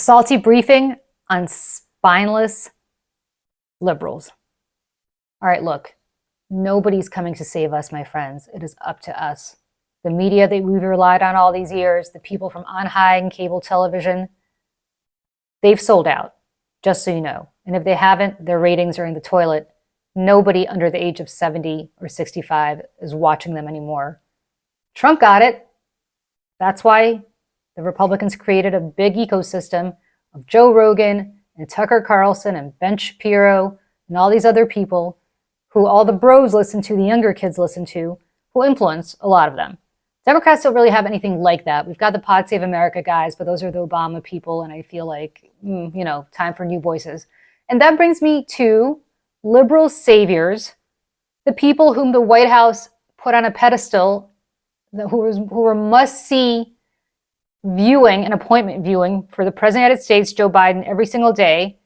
salty briefing on spineless liberals. All right, look, nobody's coming to save us, my friends. It is up to us. The media that we've relied on all these years, the people from on high and cable television, they've sold out, just so you know. And if they haven't, their ratings are in the toilet. Nobody under the age of 70 or 65 is watching them anymore. Trump got it. That's why the Republicans created a big ecosystem of Joe Rogan and Tucker Carlson and Ben Shapiro and all these other people who all the bros listen to, the younger kids listen to, who influence a lot of them. Democrats don't really have anything like that. We've got the Pod Save America guys, but those are the Obama people, and I feel like, time for new voices. And that brings me to liberal saviors, the people whom the White House put on a pedestal, who were must-see viewing and appointment viewing for the President of the United States, Joe Biden, every single day,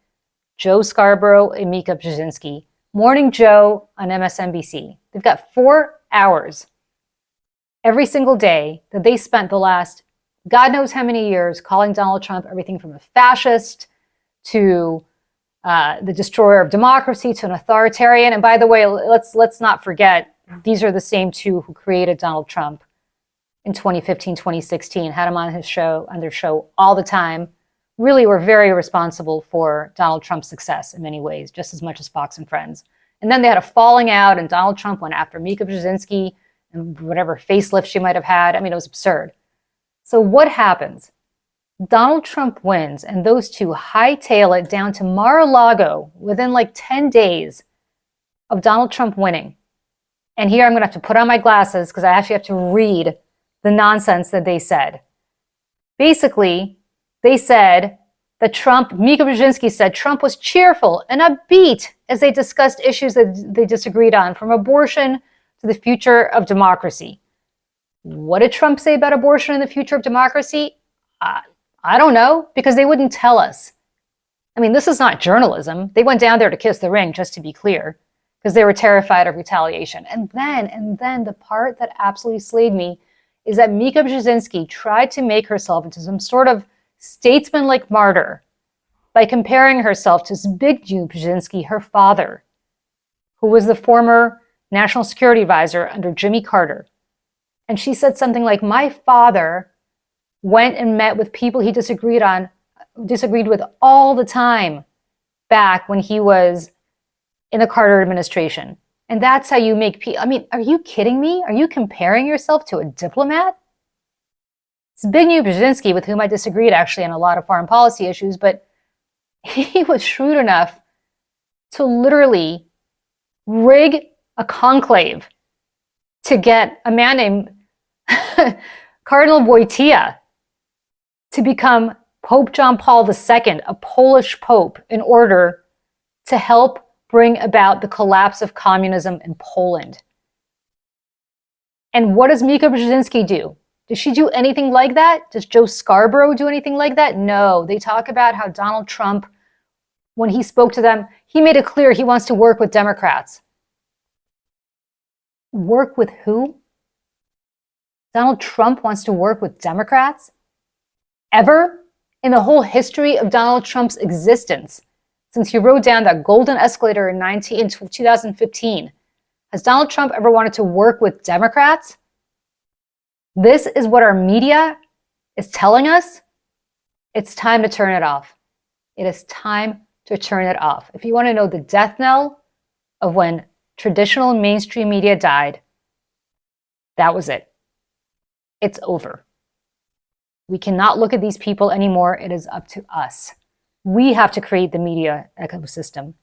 Joe Scarborough and Mika Brzezinski. Morning Joe on MSNBC. They've got 4 hours every single day that they spent the last God knows how many years calling Donald Trump everything from a fascist to the destroyer of democracy to an authoritarian. And by the way, let's not forget, these are the same two who created Donald Trump in 2015, 2016, had him on their show all the time, really were very responsible for Donald Trump's success in many ways, just as much as Fox and Friends. And then they had a falling out, and Donald Trump went after Mika Brzezinski and whatever facelift she might have had. I mean, it was absurd. So what happens? Donald Trump wins, and those two hightail it down to Mar-a-Lago within like 10 days of Donald Trump winning. And here I'm going to have to put on my glasses because I actually have to read the nonsense that they said. Basically, they said that Mika Brzezinski said Trump was cheerful and upbeat as they discussed issues that they disagreed on, from abortion to the future of democracy. What did Trump say about abortion and the future of democracy? I don't know, because they wouldn't tell us. I mean, this is not journalism. They went down there to kiss the ring, just to be clear, because they were terrified of retaliation. And then the part that absolutely slayed me is that Mika Brzezinski tried to make herself into some sort of statesman-like martyr by comparing herself to Zbigniew Brzezinski, her father, who was the former national security advisor under Jimmy Carter. And she said something like, my father went and met with people he disagreed with all the time back when he was in the Carter administration. And that's how you make people. I mean, are you kidding me? Are you comparing yourself to a diplomat? Zbigniew Brzezinski, with whom I disagreed actually on a lot of foreign policy issues, but he was shrewd enough to literally rig a conclave to get a man named Cardinal Wojtyła to become Pope John Paul II, a Polish pope, in order to help bring about the collapse of communism in Poland. And what does Mika Brzezinski do? Does she do anything like that? Does Joe Scarborough do anything like that? No. They talk about how Donald Trump, when he spoke to them, he made it clear he wants to work with Democrats. Work with who? Donald Trump wants to work with Democrats? Ever? In the whole history of Donald Trump's existence, since he rode down that golden escalator in 2015, has Donald Trump ever wanted to work with Democrats? This is what our media is telling us. It's time to turn it off. It is time to turn it off. If you want to know the death knell of when traditional mainstream media died, that was it. It's over. We cannot look at these people anymore. It is up to us. We have to create the media ecosystem.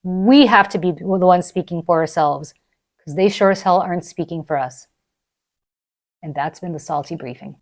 We have to be the ones speaking for ourselves, because they sure as hell aren't speaking for us. And that's been the Salty Briefing.